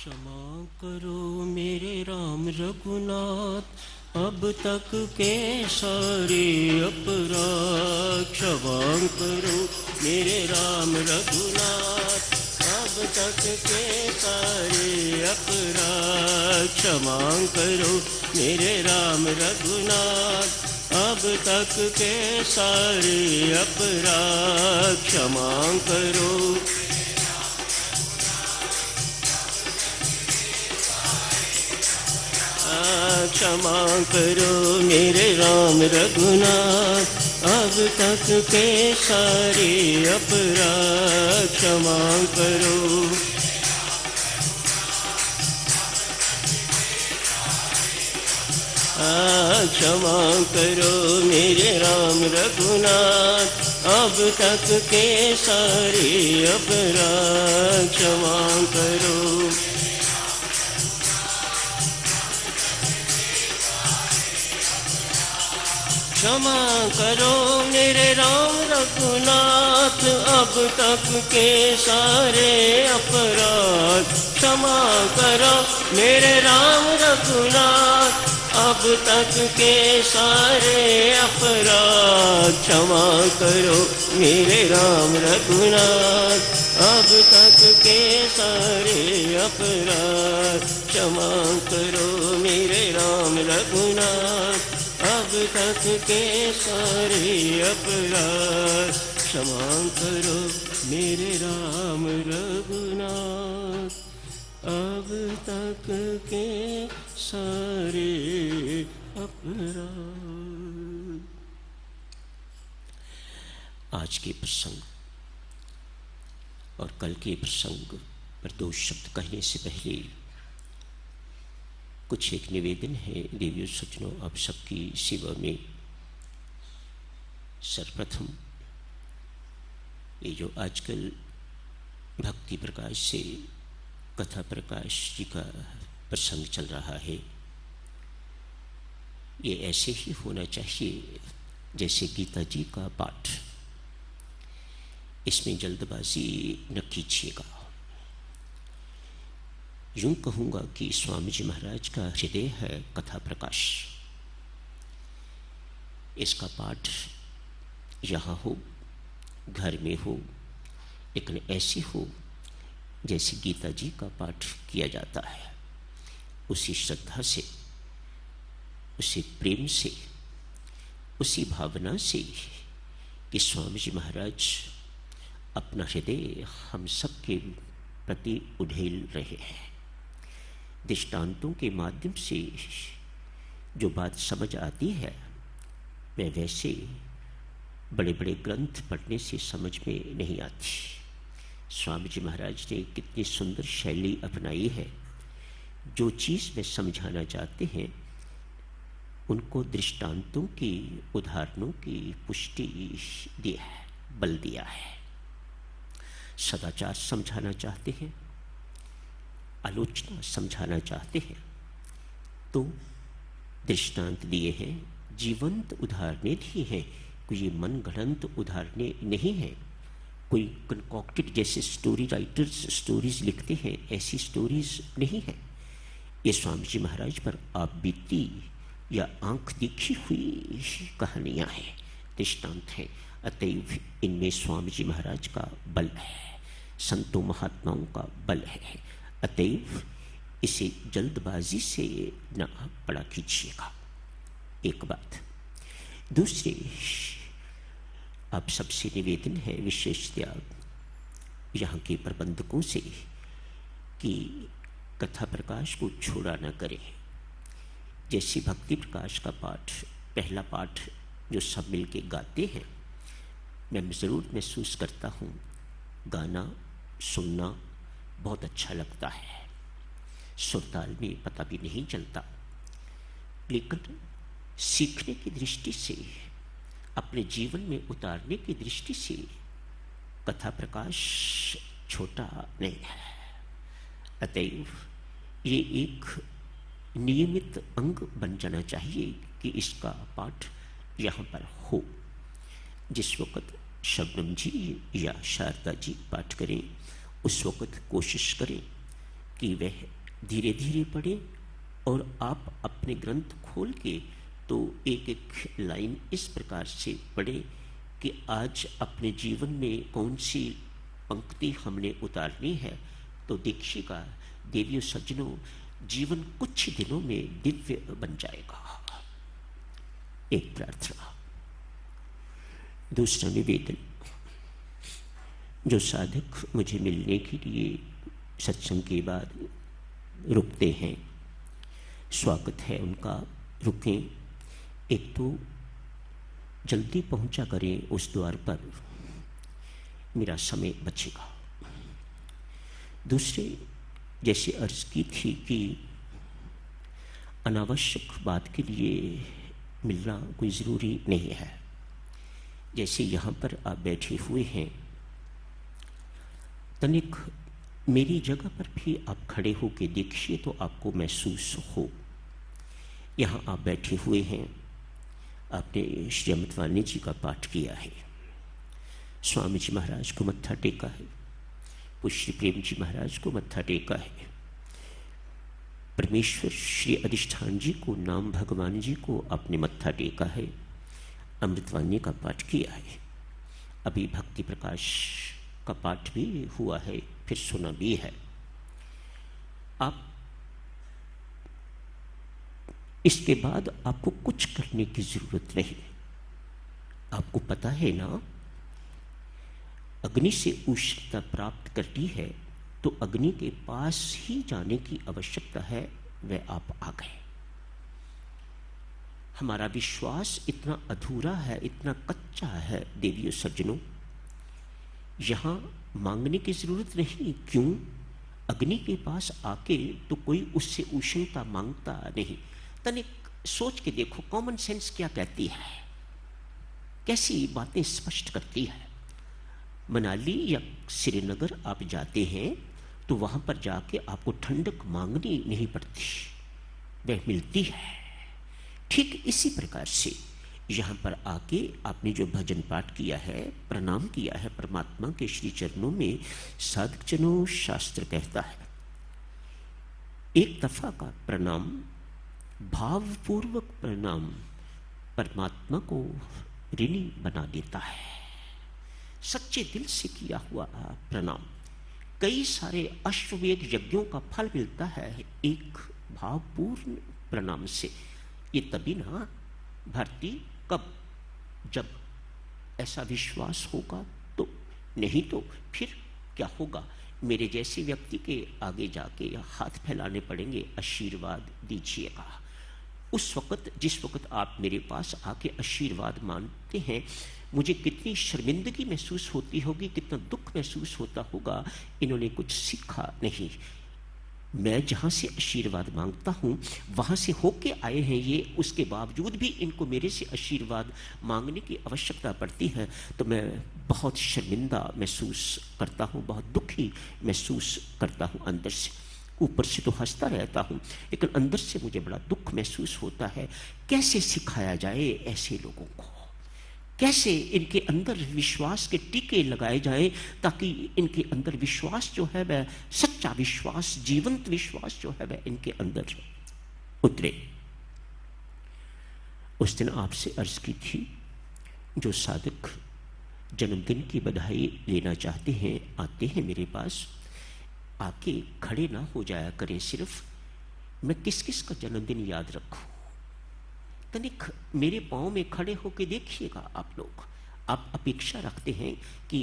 क्षमा करो मेरे राम रघुनाथ, अब तक के सारे अपराध। क्षमा करो मेरे राम रघुनाथ, अब तक के सारे अपराध। क्षमा करो मेरे राम रघुनाथ, अब तक के सारे अपराध। क्षमा करो क्षमा करो मेरे राम रघुनाथ, अब तक के सारे अपराध। क्षमा करो क्षमा करो मेरे राम रघुनाथ, अब तक के सारे अपराध। क्षमा करो क्षमा करो मेरे राम रघुनाथ, अब तक के सारे अपराध। क्षमा करो मेरे राम रघुनाथ, अब तक के सारे अपराध। क्षमा करो मेरे राम रघुनाथ, अब तक के सारे अपराध। क्षमा करो मेरे राम रघुनाथ, अब तक के सारे अपराध। क्षमा करो मेरे राम रघुनाथ, अब तक के सारे अपराध। आज के प्रसंग और कल के प्रसंग पर दो शब्द कहने से पहले कुछ एक निवेदन है देवियों सज्जनों आप सबकी सेवा में। सर्वप्रथम ये जो आजकल भक्ति प्रकाश से कथा प्रकाश जी का प्रसंग चल रहा है, ये ऐसे ही होना चाहिए जैसे गीता जी का पाठ। इसमें जल्दबाजी न कीजिएगा। यूं कहूँगा कि स्वामी जी महाराज का हृदय है कथा प्रकाश। इसका पाठ यहाँ हो, घर में हो, लेकिन ऐसे हो जैसे गीता जी का पाठ किया जाता है, उसी श्रद्धा से, उसी प्रेम से, उसी भावना से कि स्वामी जी महाराज अपना हृदय हम सब के प्रति उधेल रहे हैं। दृष्टांतों के माध्यम से जो बात समझ आती है वह वैसे बड़े बड़े ग्रंथ पढ़ने से समझ में नहीं आती। स्वामी जी महाराज ने कितनी सुंदर शैली अपनाई है। जो चीज़ वे समझाना चाहते हैं उनको दृष्टांतों की, उदाहरणों की पुष्टि दिया है, बल दिया है। सदाचार समझाना चाहते हैं, आलोचना समझाना चाहते हैं तो दृष्टांत दिए हैं, जीवंत उदाहरणें दी हैं। कोई ये मन गढ़ंत उदाहरणें नहीं है, कोई कंकॉक्टेड जैसे स्टोरी राइटर्स स्टोरीज लिखते हैं ऐसी स्टोरीज नहीं है। ये स्वामी जी महाराज पर आप बीती या आंख दिखी हुई कहानियाँ हैं, दृष्टांत हैं। अतएव इनमें स्वामी जी महाराज का बल है, संतों महात्माओं का बल है। अतएव इसे जल्दबाजी से न पढ़ा कीजिएगा। एक बात। दूसरी, आप सबसे निवेदन है विशेषतया यहाँ के प्रबंधकों से कि कथा प्रकाश को छोड़ा न करें। जैसे भक्ति प्रकाश का पाठ, पहला पाठ जो सब मिल के गाते हैं, मैं ज़रूर महसूस करता हूँ गाना सुनना बहुत अच्छा लगता है, सुरताल में पता भी नहीं चलता। लेकिन सीखने की दृष्टि से, अपने जीवन में उतारने की दृष्टि से कथा प्रकाश छोटा नहीं है। अतएव ये एक नियमित अंग बन जाना चाहिए कि इसका पाठ यहाँ पर हो। जिस वक़्त शबनम जी या शारदा जी पाठ करें उस वक़्त कोशिश करें कि वह धीरे धीरे पढ़े और आप अपने ग्रंथ खोल के तो एक एक लाइन इस प्रकार से पढ़े कि आज अपने जीवन में कौन सी पंक्ति हमने उतारनी है। तो देखिएगा देवियों सज्जनों, जीवन कुछ दिनों में दिव्य बन जाएगा। एक प्रार्थना। दूसरा निवेदन, जो साधक मुझे मिलने के लिए सत्संग के बाद रुकते हैं, स्वागत है उनका, रुकें। एक तो जल्दी पहुंचा करें उस द्वार पर, मेरा समय बचेगा। दूसरे, जैसे अर्ज की थी कि अनावश्यक बात के लिए मिलना कोई ज़रूरी नहीं है। जैसे यहाँ पर आप बैठे हुए हैं, तनिक मेरी जगह पर भी आप खड़े होकर देखिए तो आपको महसूस हो। यहाँ आप बैठे हुए हैं, आपने श्री अमृतवाणी जी का पाठ किया है, स्वामी जी महाराज को मत्था टेका है, श्री प्रेम जी महाराज को मत्था टेका है, परमेश्वर श्री अधिष्ठान जी को, नाम भगवान जी को आपने मत्था टेका है, अमृतवाणी का पाठ किया है। अभी भक्ति प्रकाश का पाठ भी हुआ है, फिर सुना भी है। आप इसके बाद आपको कुछ करने की जरूरत नहीं। आपको पता है ना, अग्नि से उष्णता प्राप्त करनी है तो अग्नि के पास ही जाने की आवश्यकता है, वह आप आ गए। हमारा विश्वास इतना अधूरा है, इतना कच्चा है देवियों सज्जनों, यहां मांगने की जरूरत नहीं। क्यों? अग्नि के पास आके तो कोई उससे उष्णता मांगता नहीं। तनिक सोच के देखो, कॉमन सेंस क्या कहती है, कैसी बातें स्पष्ट करती है। मनाली या श्रीनगर आप जाते हैं तो वहां पर जाके आपको ठंडक मांगनी नहीं पड़ती, वह मिलती है। ठीक इसी प्रकार से यहाँ पर आके आपने जो भजन पाठ किया है, प्रणाम किया है परमात्मा के श्री चरणों में, साधक जनों शास्त्र कहता है एक दफा का प्रणाम, भावपूर्वक प्रणाम परमात्मा को ऋणी बना देता है। सच्चे दिल से किया हुआ प्रणाम, कई सारे अश्वमेध यज्ञों का फल मिलता है एक भावपूर्ण प्रणाम से। ये तभी ना भर्ती, कब? जब ऐसा विश्वास होगा तो, नहीं तो फिर क्या होगा? मेरे जैसे व्यक्ति के आगे जाके हाथ फैलाने पड़ेंगे, आशीर्वाद दीजिएगा। उस वक़्त जिस वक़्त आप मेरे पास आके आशीर्वाद मांगते हैं, मुझे कितनी शर्मिंदगी महसूस होती होगी, कितना दुख महसूस होता होगा। इन्होंने कुछ सीखा नहीं। मैं जहाँ से आशीर्वाद मांगता हूँ वहाँ से होके आए हैं ये, उसके बावजूद भी इनको मेरे से आशीर्वाद मांगने की आवश्यकता पड़ती है, तो मैं बहुत शर्मिंदा महसूस करता हूँ, बहुत दुखी महसूस करता हूँ अंदर से। ऊपर से तो हंसता रहता हूँ, लेकिन अंदर से मुझे बड़ा दुख महसूस होता है। कैसे सिखाया जाए ऐसे लोगों को, कैसे इनके अंदर विश्वास के टीके लगाए जाएं, ताकि इनके अंदर विश्वास जो है वह सच्चा विश्वास, जीवंत विश्वास जो है वह इनके अंदर उतरे। उस दिन आपसे अर्ज की थी, जो साधक जन्मदिन की बधाई लेना चाहते हैं, आते हैं मेरे पास, आके खड़े ना हो जाया करें सिर्फ। मैं किस किस का जन्मदिन याद रखूं? तनिक मेरे पाँव में खड़े होकर देखिएगा आप लोग। आप अपेक्षा रखते हैं कि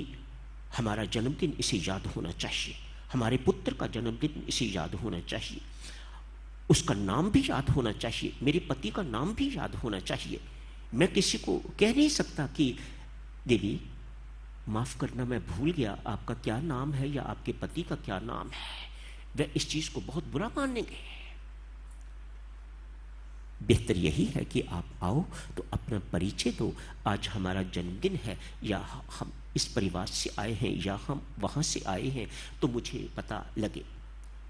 हमारा जन्मदिन इसे याद होना चाहिए, हमारे पुत्र का जन्मदिन इसे याद होना चाहिए, उसका नाम भी याद होना चाहिए, मेरे पति का नाम भी याद होना चाहिए। मैं किसी को कह नहीं सकता कि देवी माफ करना, मैं भूल गया आपका क्या नाम है या आपके पति का क्या नाम है। वह इस चीज को बहुत बुरा मानेंगे। बेहतर यही है कि आप आओ तो अपना परिचय दो। आज हमारा जन्मदिन है, या हम इस परिवार से आए हैं या हम वहां से आए हैं, तो मुझे पता लगे।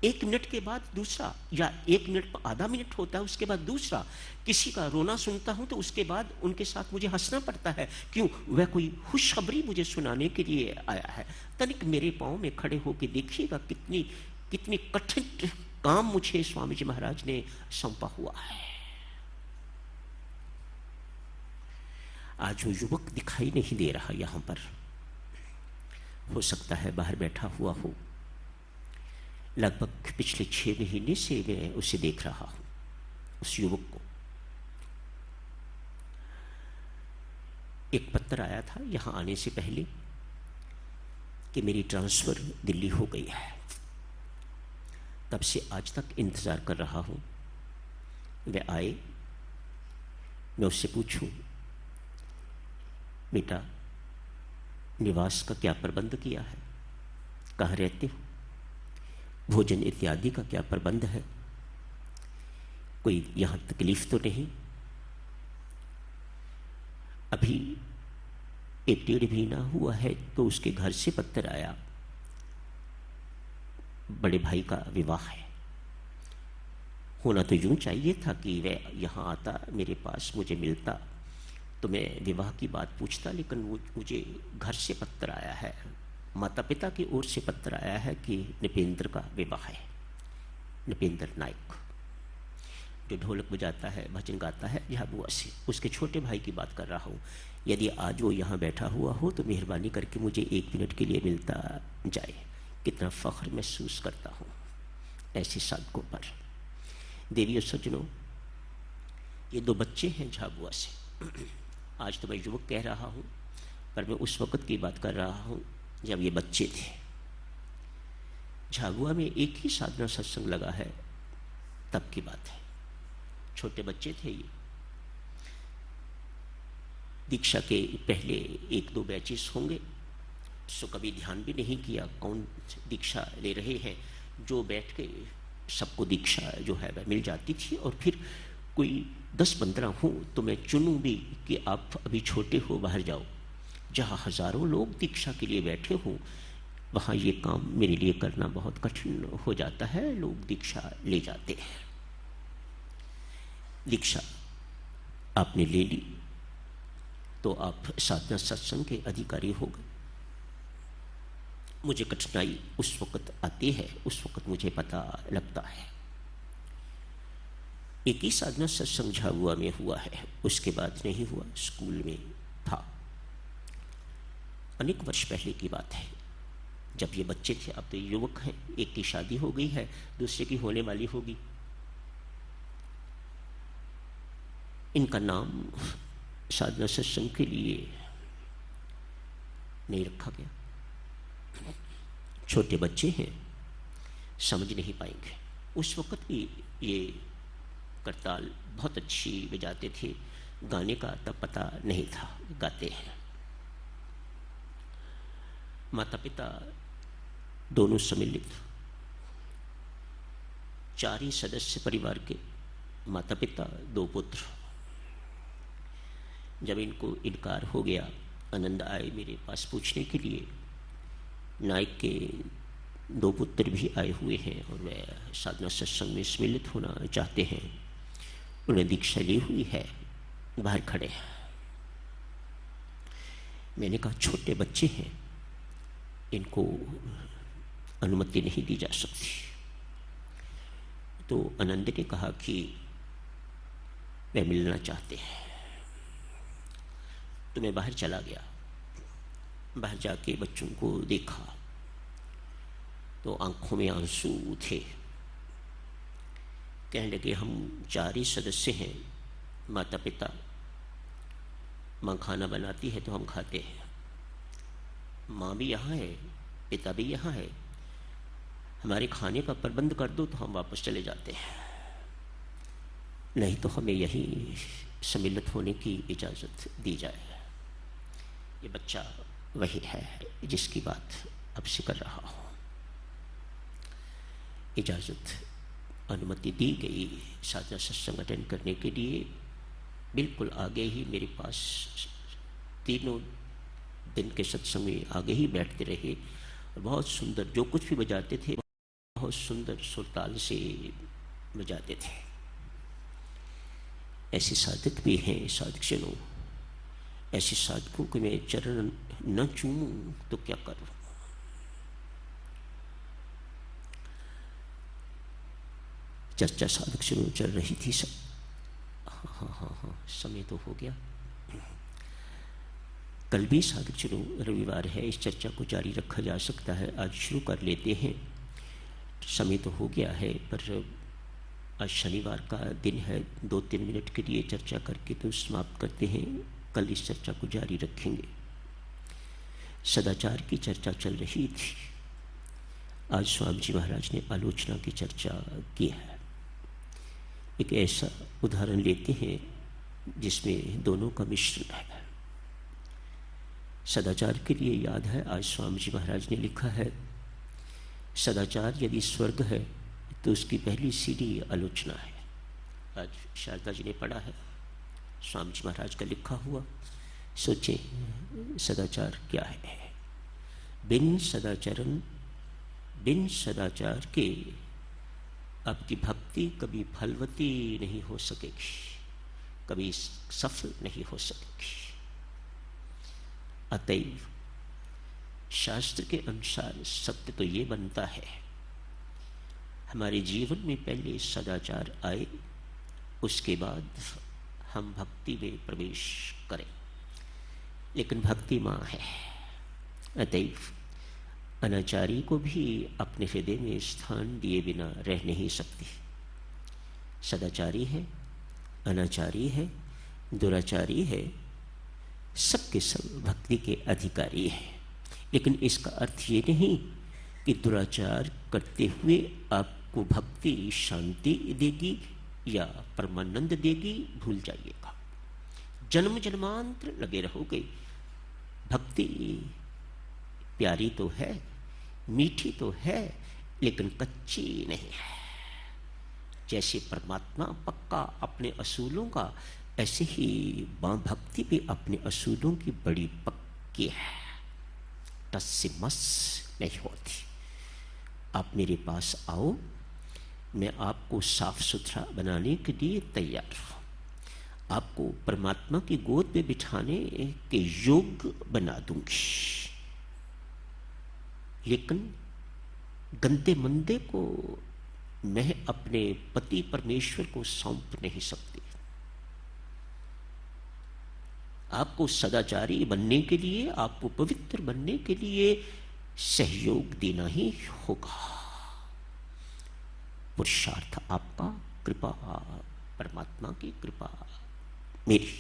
1 मिनट के बाद दूसरा, या 1 मिनट आधा मिनट होता है उसके बाद दूसरा। किसी का रोना सुनता हूं तो उसके बाद उनके साथ मुझे हंसना पड़ता है। क्यों? वह कोई खुशखबरी मुझे सुनाने के लिए आया है। तनिक मेरे पाँव में खड़े होकर देखिएगा कितनी कितनी कठिन काम मुझे स्वामी जी महाराज ने सौंपा हुआ है। आज वो युवक दिखाई नहीं दे रहा यहां पर, हो सकता है बाहर बैठा हुआ हो। लगभग पिछले 6 महीने से मैं उसे देख रहा हूं, उस युवक को। एक पत्र आया था यहां आने से पहले कि मेरी ट्रांसफर दिल्ली हो गई है। तब से आज तक इंतजार कर रहा हूं वे आए, मैं उससे पूछूं, बेटा निवास का क्या प्रबंध किया है, कहाँ रहते हो, भोजन इत्यादि का क्या प्रबंध है, कोई यहां तकलीफ तो नहीं। अभी 1-1.5 महीना हुआ है तो उसके घर से पत्र आया, बड़े भाई का विवाह है। होना तो यूं चाहिए था कि वह यहां आता, मेरे पास मुझे मिलता तो मैं विवाह की बात पूछता, लेकिन मुझे घर से पत्र आया है, माता पिता की ओर से पत्र आया है कि नृपेंद्र का विवाह है। नृपेंद्र नायक जो ढोलक बजाता है, भजन गाता है झाबुआ से, उसके छोटे भाई की बात कर रहा हूँ। यदि आज वो यहाँ बैठा हुआ हो तो मेहरबानी करके मुझे 1 मिनट के लिए मिलता जाए। कितना फख्र महसूस करता हूँ ऐसे साधकों पर। देवियों सज्जनों, ये 2 बच्चे हैं झाबुआ से। आज तो मैं युवक कह रहा हूँ, पर मैं उस वक़्त की बात कर रहा हूँ जब ये बच्चे थे। झाबुआ में एक ही साधना सत्संग लगा है, तब की बात है। छोटे बच्चे थे ये। दीक्षा के पहले 1-2 बैचेस होंगे, सो कभी ध्यान भी नहीं किया कौन दीक्षा ले रहे हैं। जो बैठ के सबको दीक्षा जो है वह मिल जाती थी, और फिर कोई 10-15 हो तो मैं चुनूं भी कि आप अभी छोटे हो, बाहर जाओ। जहाँ हजारों लोग दीक्षा के लिए बैठे हों, वहाँ ये काम मेरे लिए करना बहुत कठिन हो जाता है। लोग दीक्षा ले जाते हैं। दीक्षा आपने ले ली तो आप साधना सत्संग के अधिकारी हो गए। मुझे कठिनाई उस वक़्त आती है, उस वक़्त मुझे पता लगता है। एक ही साधना सत्संग झाबुआ में हुआ है, उसके बाद नहीं हुआ। स्कूल में था, अनेक वर्ष पहले की बात है, जब ये बच्चे थे। अब तो ये युवक हैं, एक की शादी हो गई है, दूसरे की होने वाली होगी। इनका नाम साधना सत्संग के लिए नहीं रखा गया। छोटे बच्चे हैं, समझ नहीं पाएंगे। उस वक़्त भी ये करताल बहुत अच्छी बजाते थे, गाने का तब पता नहीं था, गाते हैं। माता पिता दोनों सम्मिलित, 4 ही सदस्य परिवार के, माता पिता 2 पुत्र। जब इनको इनकार हो गया, आनंद आए मेरे पास पूछने के लिए। नायक के 2 पुत्र भी आए हुए हैं और वह साधना सत्संग में सम्मिलित होना चाहते हैं। उन्हें दीक्षा ली हुई है, बाहर खड़े हैं। मैंने कहा छोटे बच्चे हैं, इनको अनुमति नहीं दी जा सकती। तो आनंद ने कहा कि वे मिलना चाहते हैं। तो मैं बाहर चला गया। बाहर जाके बच्चों को देखा तो आंखों में आंसू थे। कहने लगे हम 4 ही सदस्य हैं, माता पिता, माँ खाना बनाती है तो हम खाते हैं, माँ भी यहाँ है, पिता भी यहाँ है, हमारे खाने का प्रबंध कर दो तो हम वापस चले जाते हैं, नहीं तो हमें यहीं सम्मिलित होने की इजाज़त दी जाए। ये बच्चा वही है जिसकी बात अब से कर रहा हूँ। इजाज़त, अनुमति दी गई साधना सत्संग अटेंड करने के लिए। बिल्कुल आगे ही मेरे पास 3 दिन के सत्संग में आगे ही बैठते रहे। बहुत सुंदर, जो कुछ भी बजाते थे बहुत सुंदर सुरताल से बजाते थे। ऐसे साधक भी हैं साधकजनों। ऐसे साधकों को मैं चरण न चूमूं तो क्या करूं। चर्चा साधक शुरू चल रही थी सब। हाँ, समय तो हो गया। कल भी साधक शुरू रविवार है, इस चर्चा को जारी रखा जा सकता है। आज शुरू कर लेते हैं। समय तो हो गया है, पर आज शनिवार का दिन है, 2-3 मिनट के लिए चर्चा करके तो समाप्त करते हैं। कल इस चर्चा को जारी रखेंगे। सदाचार की चर्चा चल रही थी। आज स्वामी जी महाराज ने आलोचना की चर्चा की है। एक ऐसा उदाहरण लेते हैं जिसमें दोनों का मिश्रण है। सदाचार के लिए याद है, आज स्वामी जी महाराज ने लिखा है, सदाचार यदि स्वर्ग है तो उसकी पहली सीढ़ी आलोचना है। आज शारदा जी ने पढ़ा है स्वामी जी महाराज का लिखा हुआ। सोचें सदाचार क्या है। बिन सदाचार के आपकी भक्ति कभी फलवती नहीं हो सकेगी, कभी सफल नहीं हो सकेगी। अतएव शास्त्र के अनुसार सत्य तो ये बनता है, हमारे जीवन में पहले सदाचार आए, उसके बाद हम भक्ति में प्रवेश करें। लेकिन भक्ति माँ है, अतएव अनाचारी को भी अपने हृदय में स्थान दिए बिना रह नहीं सकती। सदाचारी है, अनाचारी है, दुराचारी है, सबके सब भक्ति के अधिकारी हैं। लेकिन इसका अर्थ ये नहीं कि दुराचार करते हुए आपको भक्ति शांति देगी या परमानंद देगी, भूल जाइएगा। जन्म जन्मांतर लगे रहोगे। भक्ति प्यारी तो है, मीठी तो है, लेकिन कच्ची नहीं है। जैसे परमात्मा पक्का अपने असूलों का, ऐसे ही भक्ति भी अपने असूलों की बड़ी पक्की है, टस से मस नहीं होती। आप मेरे पास आओ, मैं आपको साफ सुथरा बनाने के लिए तैयार हूं, आपको परमात्मा की गोद में बिठाने के योग्य बना दूंगी। लेकिन गंदे मंदे को मैं अपने पति परमेश्वर को सौंप नहीं सकती। आपको सदाचारी बनने के लिए, आपको पवित्र बनने के लिए सहयोग देना ही होगा। पुरुषार्थ आपका, कृपा परमात्मा की कृपा मेरी।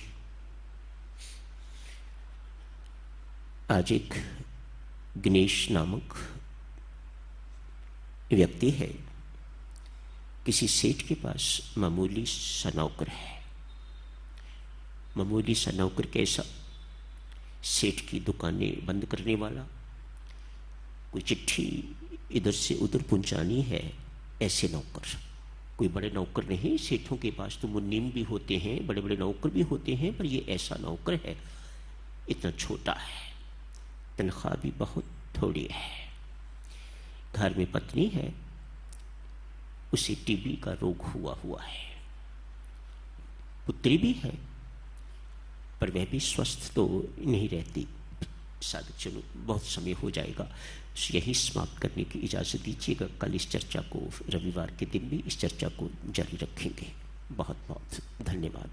आज एक गणेश नामक व्यक्ति है, किसी सेठ के पास मामूली सा नौकर है। मामूली सा नौकर कैसा? सेठ की दुकानें बंद करने वाला, कोई चिट्ठी इधर से उधर पहुंचानी है, ऐसे नौकर। कोई बड़े नौकर नहीं। सेठों के पास तो मुन्नीम भी होते हैं, बड़े बड़े नौकर भी होते हैं, पर ये ऐसा नौकर है, इतना छोटा है, तनख्वाह भी बहुत थोड़ी है। घर में पत्नी है, उसे टीबी का रोग हुआ है। पुत्री भी है, पर वह भी स्वस्थ तो नहीं रहती। साधक चलो, बहुत समय हो जाएगा, यही समाप्त करने की इजाज़त दीजिएगा। कल इस चर्चा को, रविवार के दिन भी इस चर्चा को जारी रखेंगे। बहुत बहुत धन्यवाद।